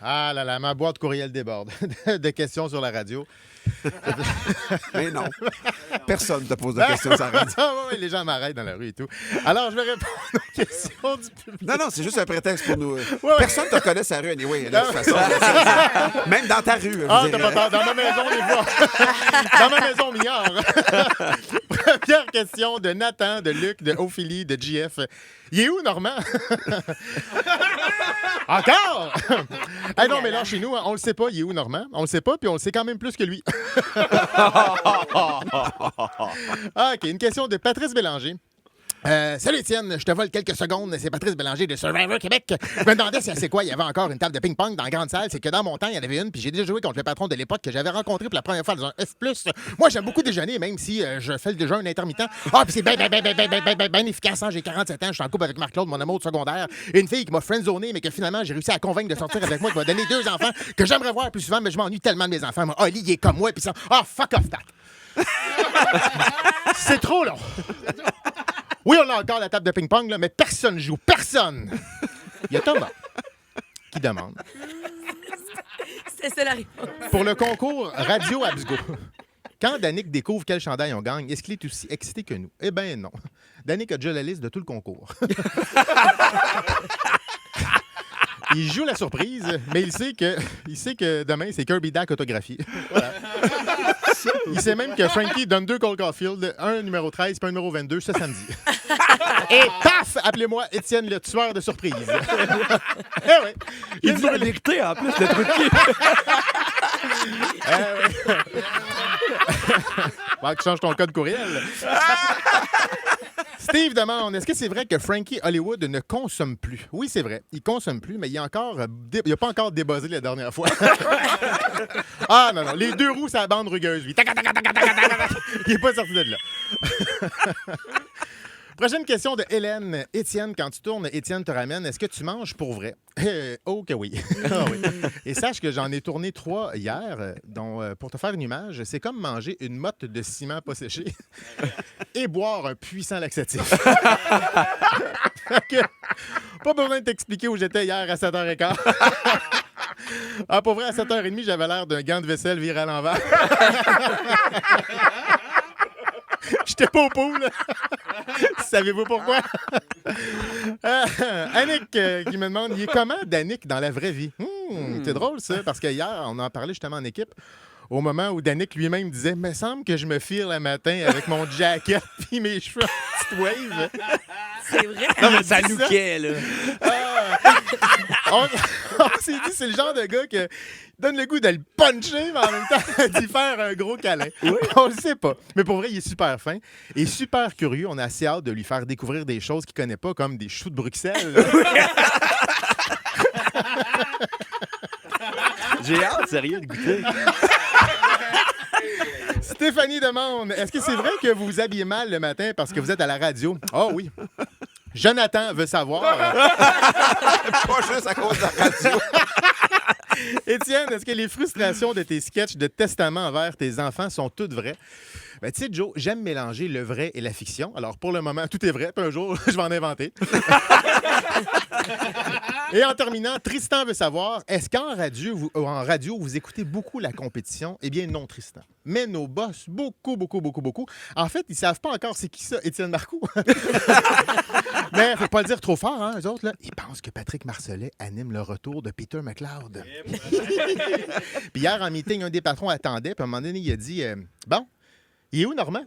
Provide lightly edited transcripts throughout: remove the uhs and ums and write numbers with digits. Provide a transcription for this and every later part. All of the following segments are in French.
Ah là là, ma boîte courriel déborde de questions sur la radio. Mais non. Personne ne te pose de questions sur la radio. Oui, les gens m'arrêtent dans la rue et tout. Alors, je vais répondre aux questions du public. Non, c'est juste un prétexte pour nous. Ouais. Personne ne te connaît sur la rue, anyway, de toute façon. Même dans ta rue. Ah, t'as pas peur. Dans ma maison, des fois. Dans ma maison, Mignard. Première question de Nathan, de Luc, de Ophélie, de JF. Il est où, Normand? Encore? Hey, non, mais là, chez nous, on le sait pas, il est où, Normand? On le sait pas, puis on le sait quand même plus que lui. Ah, OK, une question de Patrice Bélanger. Salut Étienne, je te vole quelques secondes. C'est Patrice Bélanger de Survivor Québec. Je me demandais si c'est quoi, il y avait encore une table de ping-pong dans la grande salle. C'est que dans mon temps, il y en avait une, puis j'ai déjà joué contre le patron de l'époque que j'avais rencontré pour la première fois dans un F+. Moi, j'aime beaucoup déjeuner, même si je fais le déjeuner intermittent. Ah, puis c'est bien efficace. Hein? J'ai 47 ans, je suis en couple avec Marc-Claude, mon amour de secondaire. Une fille qui m'a friendzoné, mais que finalement, j'ai réussi à convaincre de sortir avec moi, qui m'a donné 2 enfants que j'aimerais voir plus souvent, mais je m'ennuie tellement de mes enfants. Moi, Oli, il est comme moi, puis ça. Ah, fuck off that. C'est trop long. Oui, on a encore la table de ping-pong, là, mais personne joue. Personne! Il y a Thomas qui demande. C'est ça la réponse. Pour le concours Radio Absgo, quand Danick découvre quel chandail on gagne, est-ce qu'il est aussi excité que nous? Eh bien, non. Danick a déjà la liste de tout le concours. Il joue la surprise, mais il sait que demain, c'est Kirby Dack autographié. Voilà. Il sait même que Frankie donne 2 Cole Caulfield, un numéro 13 et un numéro 22 ce samedi. Et paf! Appelez-moi Étienne le tueur de surprise. Eh oui. Il dit la vérité en plus, le truc. Bon, tu changes ton code courriel. Steve demande, est-ce que c'est vrai que Frankie Hollywood ne consomme plus? Oui, c'est vrai. Il consomme plus, mais il a pas encore débuzzé la dernière fois. Ah non, les 2 roues, c'est la bande rugueuse, lui. Il n'est pas sorti de là. Prochaine question de Hélène. Étienne, quand tu tournes, Étienne te ramène. Est-ce que tu manges pour vrai? Oh que oui. Ah oui. Et sache que j'en ai tourné 3 hier, dont, pour te faire une image, c'est comme manger une motte de ciment pas séché et boire un puissant laxatif. Pas besoin de t'expliquer où j'étais hier à 7h15. Ah, pour vrai, à 7h30, j'avais l'air d'un gant de vaisselle viré à l'envers. J'étais pas au pool. Savez-vous pourquoi? Annick qui me demande, il est comment Danick dans la vraie vie? C'est drôle ça, parce que hier, on en parlait justement en équipe, au moment où Danick lui-même disait « Me semble que je me fire le matin avec mon jacket puis mes cheveux en petite wave. » C'est vrai. Non, mais ça louquait, là. On s'est dit, c'est le genre de gars qui donne le goût de le puncher, mais en même temps d'y faire un gros câlin. Oui. On le sait pas. Mais pour vrai, il est super fin et super curieux. On a assez hâte de lui faire découvrir des choses qu'il connaît pas, comme des choux de Bruxelles. J'ai hâte, sérieux, de goûter. Stéphanie demande, est-ce que c'est vrai que vous vous habillez mal le matin parce que vous êtes à la radio? Oh oui. Jonathan veut savoir. Pas juste à cause de la radio. Étienne, est-ce que les frustrations de tes sketchs de testament envers tes enfants sont toutes vraies? Ben, tu sais, Joe, j'aime mélanger le vrai et la fiction. Alors, pour le moment, tout est vrai. Puis un jour, je vais en inventer. Et en terminant, Tristan veut savoir, est-ce qu'en radio, vous écoutez beaucoup la compétition? Eh bien, non, Tristan. Mais nos boss, beaucoup. En fait, ils savent pas encore c'est qui ça, Étienne Marcoux. Mais faut pas le dire trop fort, hein, eux autres, là. Ils pensent que Patrick Marcellet anime le retour de Peter McLeod. Puis hier, en meeting, un des patrons attendait, puis à un moment donné, il a dit bon, il est où, Normand?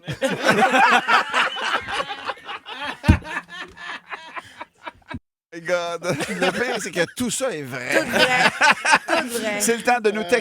God. Le pire, c'est que tout ça est vrai. Tout vrai. C'est le temps de nous